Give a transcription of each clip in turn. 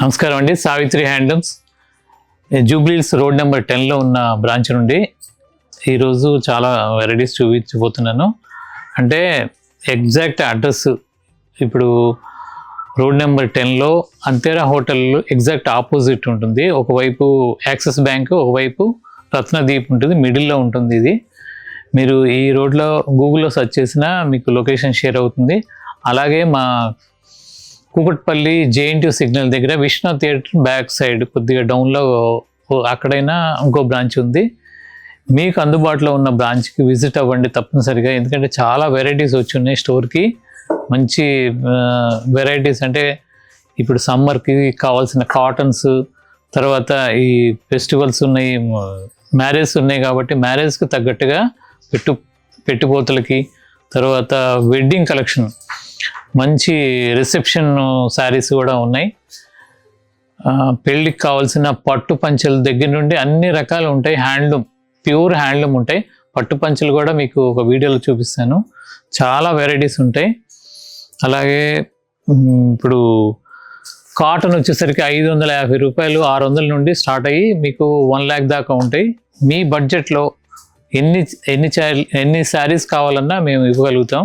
నమస్కారం అండి. Savitri handlooms Jubilee Hills road number 10లో ఉన్న బ్రాంచ్ నుండి ఈరోజు చాలా వెరైటీస్ చూపించబోతున్నాను. అంటే ఎగ్జాక్ట్ అడ్రస్ ఇప్పుడు రోడ్ నెంబర్ 10లో అంతేరా హోటల్ ఎగ్జాక్ట్ ఆపోజిట్ ఉంటుంది. ఒకవైపు యాక్సిస్ బ్యాంక్, ఒకవైపు రత్నదీప్ ఉంటుంది, మిడిల్లో ఉంటుంది. ఇది మీరు ఈ రోడ్లో గూగుల్లో సెర్చ్ చేసినా మీకు లొకేషన్ షేర్ అవుతుంది. అలాగే మా కూకట్పల్లి JNTU సిగ్నల్ దగ్గర విష్ణు థియేటర్ బ్యాక్ సైడ్ కొద్దిగా డౌన్లో అక్కడైనా ఇంకో బ్రాంచ్ ఉంది. మీకు అందుబాటులో ఉన్న బ్రాంచ్కి విజిట్ అవ్వండి తప్పనిసరిగా. ఎందుకంటే చాలా వెరైటీస్ వచ్చి ఉన్నాయి స్టోర్కి. మంచి వెరైటీస్ అంటే ఇప్పుడు సమ్మర్కి కావాల్సిన కాటన్స్, తర్వాత ఈ ఫెస్టివల్స్ ఉన్నాయి, మ్యారేజ్ ఉన్నాయి కాబట్టి మ్యారేజ్కి తగ్గట్టుగా పెట్టుపోతలకి, తర్వాత వెడ్డింగ్ కలెక్షన్, మంచి రిసెప్షన్ శారీస్ కూడా ఉన్నాయి. పెళ్ళికి కావాల్సిన పట్టు పంచల దగ్గర నుండి అన్ని రకాలు ఉంటాయి. హ్యాండ్లూమ్, ప్యూర్ హ్యాండ్లూమ్ ఉంటాయి. పట్టు పంచలు కూడా మీకు ఒక వీడియోలో చూపిస్తాను. చాలా వెరైటీస్ ఉంటాయి. అలాగే ఇప్పుడు కాటన్ వచ్చేసరికి 550 రూపాయలు, 600 నుండి స్టార్ట్ అయ్యి మీకు 1 lakh దాకా ఉంటాయి. మీ బడ్జెట్లో ఎన్ని శారీస్ కావాలన్నా మేము ఇవ్వగలుగుతాం.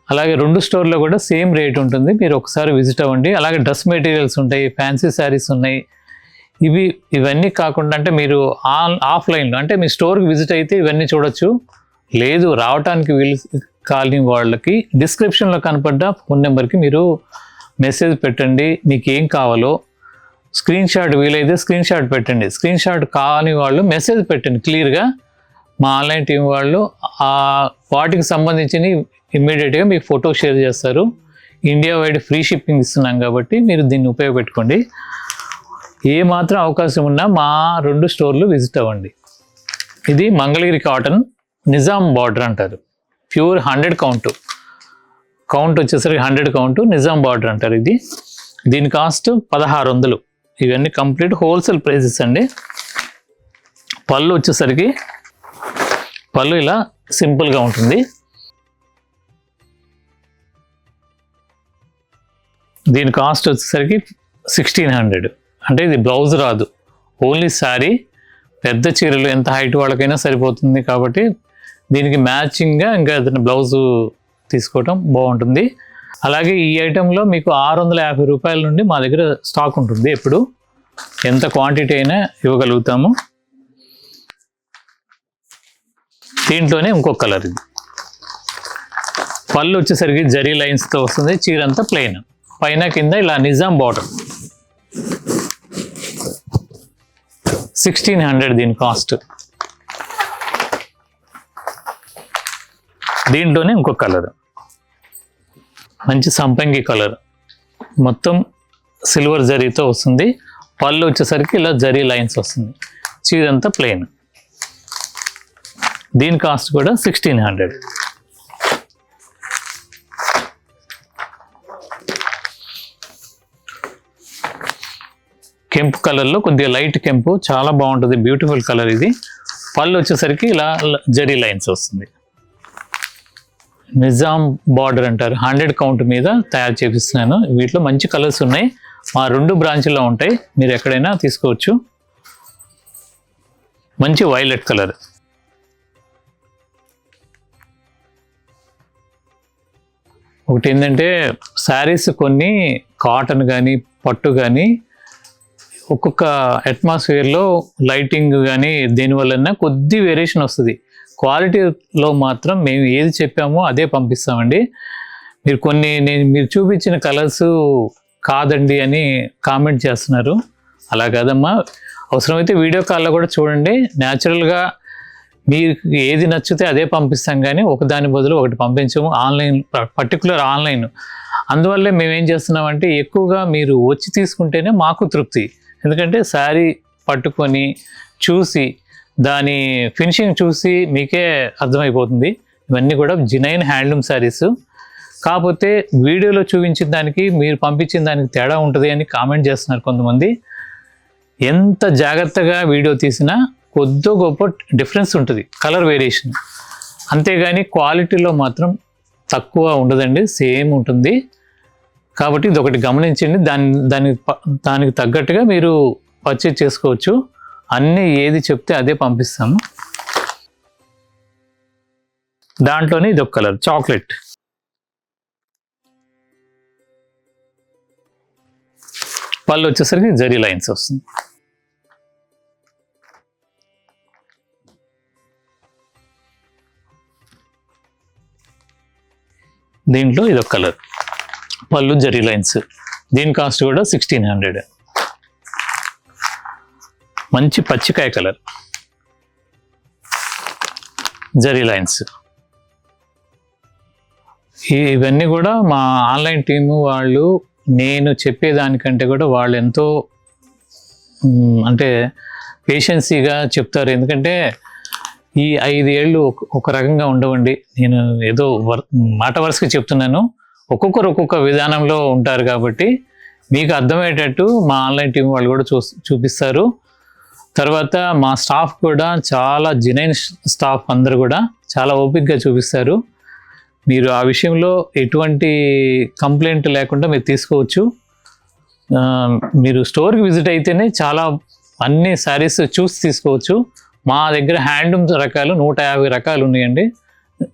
అలాగే 2 స్టోర్లో కూడా సేమ్ రేట్ ఉంటుంది. మీరు ఒకసారి విజిట్ అవ్వండి. అలాగే డ్రెస్ మెటీరియల్స్ ఉంటాయి, ఫ్యాన్సీ శారీస్ ఉన్నాయి. ఇవన్నీ కాకుండా అంటే మీరు ఆఫ్లైన్లో అంటే మీ స్టోర్కి విజిట్ అయితే ఇవన్నీ చూడొచ్చు. లేదు రావడానికి వీలు కాని వాళ్ళకి డిస్క్రిప్షన్లో కనపడ్డ ఫోన్ నెంబర్కి మీరు మెసేజ్ పెట్టండి. మీకు ఏం కావాలో స్క్రీన్ షాట్, వీలైతే స్క్రీన్ షాట్ పెట్టండి. స్క్రీన్ షాట్ కాని వాళ్ళు మెసేజ్ పెట్టండి క్లియర్గా. మా ఆన్లైన్ టీం వాళ్ళు వాటికి సంబంధించిన ఇమ్మీడియట్గా మీకు ఫోటో షేర్ చేస్తారు. ఇండియా వైడ్ ఫ్రీ షిప్పింగ్ ఇస్తున్నాం కాబట్టి మీరు దీన్ని ఉపయోగపెట్టుకోండి. ఏ మాత్రం అవకాశం ఉన్నా మా 2 స్టోర్లు విజిట్ అవ్వండి. ఇది మంగళగిరి కాటన్, నిజాం బార్డర్ అంటారు. ప్యూర్ 100 కౌంట్ వచ్చేసరికి 100 కౌంట్ నిజాం బార్డర్ అంటారు. దీని కాస్ట్ 1600. ఇవన్నీ కంప్లీట్ హోల్సేల్ ప్రైసెస్ అండి. పళ్ళు వచ్చేసరికి పళ్ళు ఇలా సింపుల్గా ఉంటుంది. దీని కాస్ట్ వచ్చేసరికి 1600. అంటే ఇది బ్లౌజ్ రాదు, ఓన్లీ శారీ. పెద్ద చీరలు ఎంత హైట్ వాళ్ళకైనా సరిపోతుంది కాబట్టి దీనికి మ్యాచింగ్గా ఇంకా ఏదైనా బ్లౌజు తీసుకోవటం బాగుంటుంది. అలాగే ఈ ఐటెంలో మీకు 650 రూపాయల నుండి మా దగ్గర స్టాక్ ఉంటుంది. ఎప్పుడు ఎంత క్వాంటిటీ అయినా ఇవ్వగలుగుతాము. దీంట్లోనే ఇంకొక కలర్. ఇది పళ్ళు వచ్చేసరికి జరీ లైన్స్తో వస్తుంది. చీర అంతా ప్లెయిన్, పైన కింద ఇలా నిజాం బార్డర్. 1600 దీని కాస్ట్. దీంట్లోనే ఇంకొక కలర్, మంచి సంపంగి కలర్, మొత్తం సిల్వర్ జరీతో వస్తుంది. పళ్ళు వచ్చేసరికి ఇలా జరీ లైన్స్ వస్తుంది. చీర అంతా ప్లెయిన్. దీని కాస్ట్ కూడా 1600. కెంపు కలర్లో కొద్దిగా లైట్ కెంపు, చాలా బాగుంటుంది, బ్యూటిఫుల్ కలర్ ఇది. పళ్ళు వచ్చేసరికి ఇలా జరీ లైన్స్ వస్తుంది. నిజాం బార్డర్ అంటారు. 100 కౌంట్ మీద తయారు చేపిస్తున్నాను. వీటిలో మంచి కలర్స్ ఉన్నాయి. మా 2 బ్రాంచ్లో ఉంటాయి, మీరు ఎక్కడైనా తీసుకోవచ్చు. మంచి వైలెట్ కలర్. ఒకటి ఏంటంటే శారీస్ కొన్ని కాటన్ కానీ పట్టు కానీ ఒక్కొక్క అట్మాస్ఫియర్లో లైటింగ్ కానీ దేనివల్ల కొద్ది వేరియేషన్ వస్తుంది. క్వాలిటీలో మాత్రం మేము ఏది చెప్పామో అదే పంపిస్తామండి. మీరు చూపించిన కలర్స్ కాదండి అని కామెంట్ చేస్తున్నారు. అలా కాదమ్మా, అవసరమైతే వీడియో కాల్లో కూడా చూడండి. న్యాచురల్గా మీకు ఏది నచ్చితే అదే పంపిస్తాం, కానీ ఒకదాని బదులు ఒకటి పంపించము. Particular online. అందువల్లే మేమేం చేస్తున్నామంటే ఎక్కువగా మీరు వచ్చి తీసుకుంటేనే మాకు తృప్తి. ఎందుకంటే శారీ పట్టుకొని చూసి దాని ఫినిషింగ్ చూసి మీకే అర్థమైపోతుంది. ఇవన్నీ కూడా జినైన్ హ్యాండ్లూమ్ శారీస్. కాకపోతే వీడియోలో చూపించిన దానికి మీరు పంపించిన దానికి తేడా ఉంటుంది అని కామెంట్ చేస్తున్నారు కొంతమంది. ఎంత జాగ్రత్తగా వీడియో తీసినా కొద్దో గొప్ప డిఫరెన్స్ ఉంటుంది, కలర్ వేరియేషన్. అంతేగాని క్వాలిటీలో మాత్రం తక్కువ ఉండదండి, సేమ్ ఉంటుంది. కాబట్టి ఇది ఒకటి గమనించండి. దానికి తగ్గట్టుగా మీరు పర్చేజ్ చేసుకోవచ్చు. అన్నీ ఏది చెప్తే అదే పంపిస్తాము. దాంట్లోనే ఇది ఒక కలర్ చాక్లెట్. పళ్ళు వచ్చేసరికి జరీ లైన్స్ వస్తుంది. దీంట్లో ఇది ఒక కలర్, పళ్ళు జరీ లైన్స్. దీని కాస్ట్ కూడా 1600. మంచి పచ్చికాయ కలర్, జరీ లైన్స్. ఇవన్నీ కూడా మా ఆన్లైన్ టీము వాళ్ళు నేను చెప్పేదానికంటే కూడా వాళ్ళు ఎంతో అంటే పేషెన్సీగా చెప్తారు. ఎందుకంటే ఈ 5 ఏళ్ళు ఒక రకంగా ఉండవండి. నేను ఏదో మాట వరుసగా చెప్తున్నాను. ఒక్కొక్కరు ఒక్కొక్క విధానంలో ఉంటారు కాబట్టి మీకు అర్థమయ్యేటట్టు మా ఆన్లైన్ టీం వాళ్ళు కూడా చూపిస్తారు. తర్వాత మా స్టాఫ్ కూడా చాలా జెన్యూన్ స్టాఫ్, అందరు కూడా చాలా ఓపికగా చూపిస్తారు. మీరు ఆ విషయంలో ఎటువంటి కంప్లైంట్ లేకుండా మీరు తీసుకోవచ్చు. మీరు స్టోర్కి విజిట్ అయితేనే చాలా అన్ని శారీస్ చూసి తీసుకోవచ్చు. మా దగ్గర హ్యాండ్లూమ్ రకాలు 150 రకాలు ఉన్నాయండి.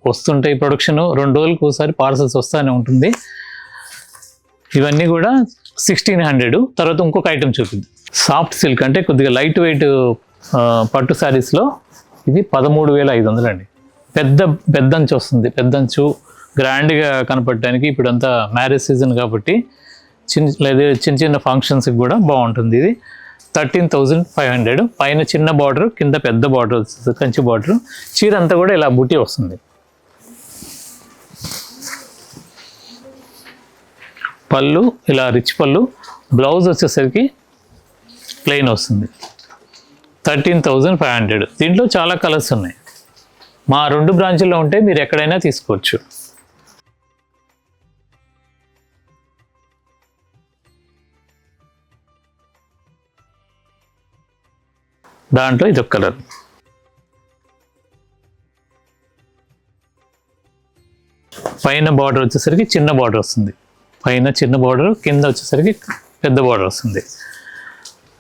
వస్తుంటాయి ప్రొడక్షన్, 2 రోజులకు ఒకసారి పార్సల్స్ వస్తూనే ఉంటుంది. ఇవన్నీ కూడా 1600. తర్వాత ఇంకొక ఐటెం చూపిద్దాం. సాఫ్ట్ సిల్క్ అంటే కొద్దిగా లైట్ వెయిట్ పట్టు శారీస్లో ఇది 13,500 అండి. పెద్దంచు వస్తుంది. పెద్దంచు గ్రాండ్గా కనపడటానికి ఇప్పుడంతా మ్యారేజ్ సీజన్ కాబట్టి చిన్న చిన్న ఫంక్షన్స్కి కూడా బాగుంటుంది. ఇది 13,500. పైన చిన్న బార్డర్, కింద పెద్ద బార్డర్ వస్తుంది, కంచి బార్డర్. చీర అంతా కూడా ఇలా బుట్టి వస్తుంది. పళ్ళు ఇలా రిచ్ పళ్ళు. బ్లౌజ్ వచ్చేసరికి ప్లెయిన్ వస్తుంది. 13,500. దీంట్లో చాలా కలర్స్ ఉన్నాయి. మా 2 బ్రాంచుల్లో ఉంటే మీరు ఎక్కడైనా తీసుకోవచ్చు. దాంట్లో ఇదొక కలర్. పైన బార్డర్ వచ్చేసరికి చిన్న బార్డర్ వస్తుంది. పైన చిన్న బార్డర్, కింద వచ్చేసరికి పెద్ద బార్డర్ వస్తుంది.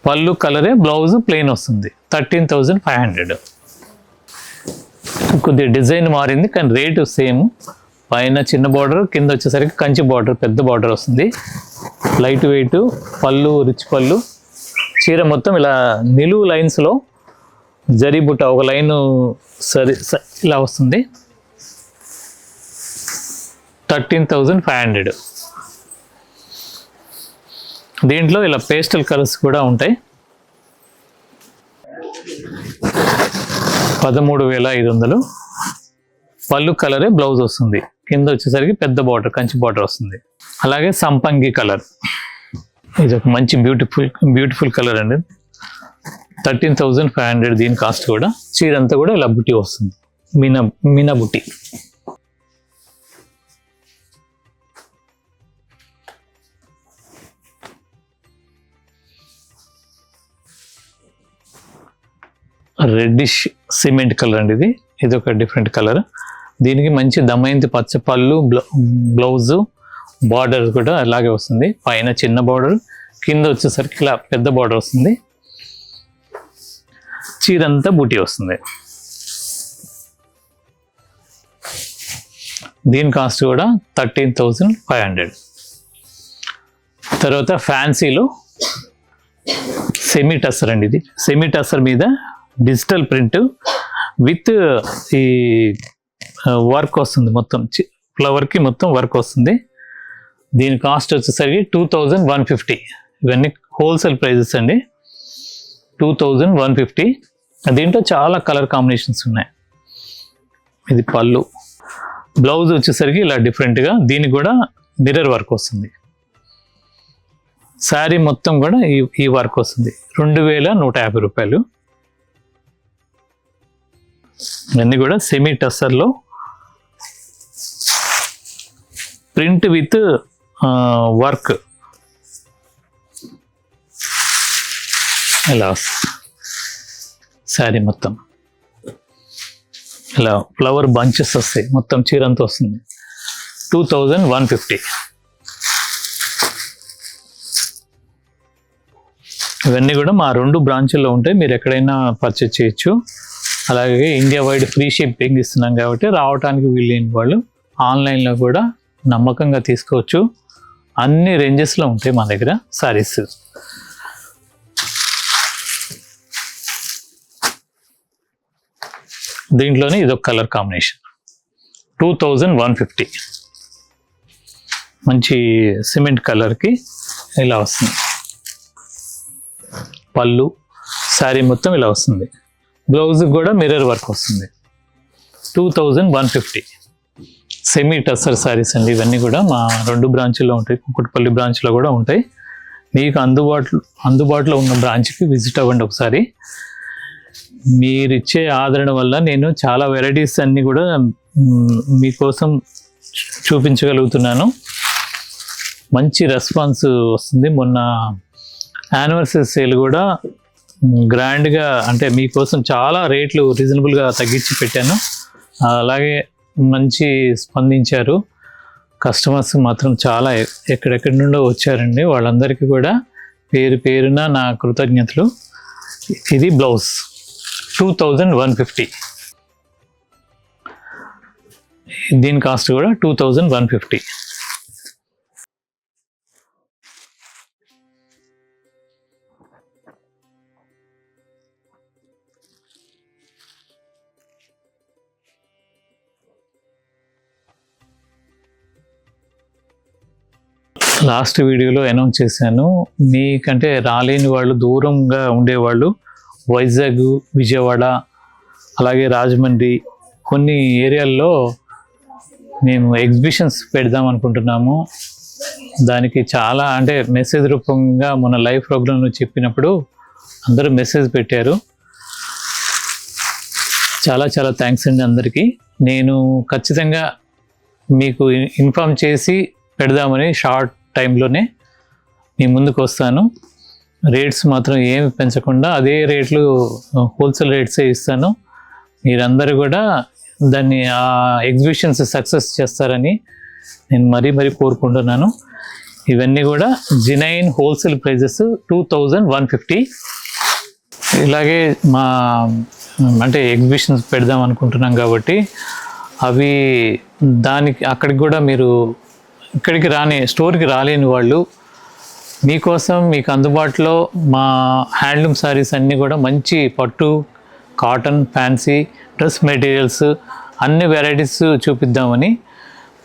పళ్ళు కలరే, బ్లౌజ్ ప్లెయిన్ వస్తుంది. 13,500. కొద్దిగా డిజైన్ మారింది కానీ రేటు సేమ్. పైన చిన్న బార్డర్, కింద వచ్చేసరికి కంచి బార్డర్, పెద్ద బార్డర్ వస్తుంది. లైట్ వెయిట్ పళ్ళు, రిచ్ పళ్ళు. చీర మొత్తం ఇలా నిలువు లైన్స్లో జరీ బుట్ట ఒక లైను ఇలా వస్తుంది. 13,500. దీంట్లో ఇలా పేస్టల్ కలర్స్ కూడా ఉంటాయి. 13,500. పళ్ళు కలరే, బ్లౌజ్ వస్తుంది. కింద వచ్చేసరికి పెద్ద బార్డర్, కంచి బార్డర్ వస్తుంది. అలాగే సంపంగి కలర్, ఇది ఒక మంచి బ్యూటిఫుల్ కలర్ అండి. 13,500 దీని కాస్ట్ కూడా. చీర అంతా కూడా ఇలా బుట్టి వస్తుంది, మీనా బుట్టి. రెడ్డిష్ సిమెంట్ కలర్ అండి. ఇది ఒక డిఫరెంట్ కలర్. దీనికి మంచి దమయంతి పచ్చ పళ్ళు, బ్లౌజ్, బార్డర్ కూడా అలాగే వస్తుంది. పైన చిన్న బార్డర్, కింద వచ్చేసరికి ఇలా పెద్ద బార్డర్ వస్తుంది. చీరంతా బూటీ వస్తుంది. దీని కాస్ట్ కూడా 13,500. తర్వాత ఫ్యాన్సీలో సెమీ టస్సర్ అండి. ఇది సెమీ టస్సర్ మీద డిజిటల్ ప్రింట్ విత్ ఈ వర్క్ వస్తుంది. మొత్తం ఫ్లవర్కి మొత్తం వర్క్ వస్తుంది. దీని కాస్ట్ వచ్చేసరికి 2,150. ఇవన్నీ హోల్సేల్ ప్రైజెస్ అండి. 2,150. దీంట్లో చాలా కలర్ కాంబినేషన్స్ ఉన్నాయి. ఇది పళ్ళు, బ్లౌజ్ వచ్చేసరికి ఇలా డిఫరెంట్గా, దీనికి కూడా మిర్రర్ వర్క్ వస్తుంది. శారీ మొత్తం కూడా ఈ వర్క్ వస్తుంది. 2,150 రూపాయలు. ఇవన్నీ కూడా సెమీ టస్సర్లో ప్రింట్ విత్ వర్క్ ఇలా శారీ మొత్తం ఇలా ఫ్లవర్ బంచెస్ వస్తాయి. మొత్తం చీర అంతా వస్తుంది. 2,150. ఇవన్నీ కూడా మా 2 బ్రాంచుల్లో ఉంటాయి, మీరు ఎక్కడైనా పర్చేజ్ చేయొచ్చు. అలాగే ఇండియా వైడ్ ఫ్రీ షిప్పింగ్ ఇస్తున్నాం కాబట్టి రావడానికి వీలైన వాళ్ళు ఆన్లైన్లో కూడా నమ్మకంగా తీసుకోవచ్చు. అన్ని రేంజెస్లో ఉంటాయి మా దగ్గర సారీస్. దీంట్లోనే ఇదొక కలర్ కాంబినేషన్ 2150, మంచి సిమెంట్ కలర్కి ఇలా వస్తుంది. పళ్ళు శారీ మొత్తం ఇలా వస్తుంది. బ్లౌజ్ కూడా మిర్రర్ వర్క్ వస్తుంది. 2150 సెమీ టస్సర్ శారీస్ అండి. ఇవన్నీ కూడా మా 2 బ్రాంచ్ల్లో ఉంటాయి, కుక్కట్పల్లి బ్రాంచ్లో కూడా ఉంటాయి. మీకు అందుబాటులో ఉన్న బ్రాంచ్కి విజిట్ అవ్వండి ఒకసారి. మీరు ఇచ్చే ఆదరణ వల్ల నేను చాలా వెరైటీస్ అన్నీ కూడా మీకోసం చూపించగలుగుతున్నాను. మంచి రెస్పాన్స్ వస్తుంది. మొన్న యానివర్సరీ సేల్ కూడా గ్రాండ్గా, అంటే మీకోసం చాలా రేట్లు రీజనబుల్గా తగ్గించి పెట్టాను. అలాగే మంచి స్పందించారు కస్టమర్స్ మాత్రం. చాలా ఎక్కడెక్కడి నుండో వచ్చారండి. వాళ్ళందరికీ కూడా పేరు పేరున నా కృతజ్ఞతలు. ఇది బ్లౌజ్ 2150, దీని కాస్ట్ కూడా 2150. లాస్ట్ వీడియోలో అనౌన్స్ చేశాను, మీకంటే రాలేని వాళ్ళు, దూరంగా ఉండేవాళ్ళు వైజాగ్, విజయవాడ, అలాగే రాజమండ్రి కొన్ని ఏరియాల్లో మేము ఎగ్జిబిషన్స్ పెడదాం అనుకుంటున్నాము. దానికి చాలా అంటే మెసేజ్ రూపంగా మొన్న లైవ్ ప్రోగ్రాంలో చెప్పినప్పుడు అందరూ మెసేజ్ పెట్టారు. చాలా చాలా థ్యాంక్స్ అండి అందరికీ. నేను ఖచ్చితంగా మీకు ఇన్ఫామ్ చేసి పెడదామని షార్ట్ టైంలోనే మీ ముందుకు వస్తాను. రేట్స్ మాత్రం ఏమి పెంచకుండా అదే రేట్లు, హోల్సేల్ రేట్సే ఇస్తాను. మీరందరూ కూడా దాన్ని ఆ ఎగ్జిబిషన్స్ సక్సెస్ చేస్తారని నేను మరీ కోరుకుంటున్నాను. ఇవన్నీ కూడా జెన్యూన్ హోల్సేల్ ప్రైజెస్ 2150. ఇలాగే మా అంటే ఎగ్జిబిషన్స్ పెడదాం అనుకుంటున్నాం కాబట్టి అవి దానికి అక్కడికి కూడా మీరు ఇక్కడికి స్టోర్కి రాలేని వాళ్ళు మీకోసం మీకు అందుబాటులో మా హ్యాండ్లూమ్ శారీస్ అన్నీ కూడా మంచి పట్టు, కాటన్, ఫ్యాన్సీ డ్రెస్ మెటీరియల్స్ అన్ని వెరైటీస్ చూపిద్దామని,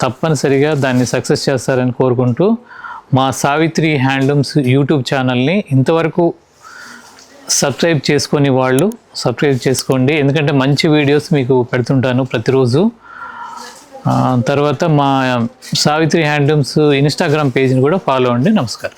తప్పనిసరిగా దాన్ని సక్సెస్ చేస్తారని కోరుకుంటూ మా సావిత్రి హ్యాండ్లూమ్స్ యూట్యూబ్ ఛానల్ని ఇంతవరకు సబ్స్క్రైబ్ చేసుకొని వాళ్ళు సబ్స్క్రైబ్ చేసుకోండి. ఎందుకంటే మంచి వీడియోస్ మీకు పెడుతుంటాను ప్రతిరోజు. తర్వాత మా సావిత్రి హ్యాండ్లూమ్స్ ఇన్స్టాగ్రామ్ పేజ్ని కూడా ఫాలో అవ్వండి. నమస్కారం.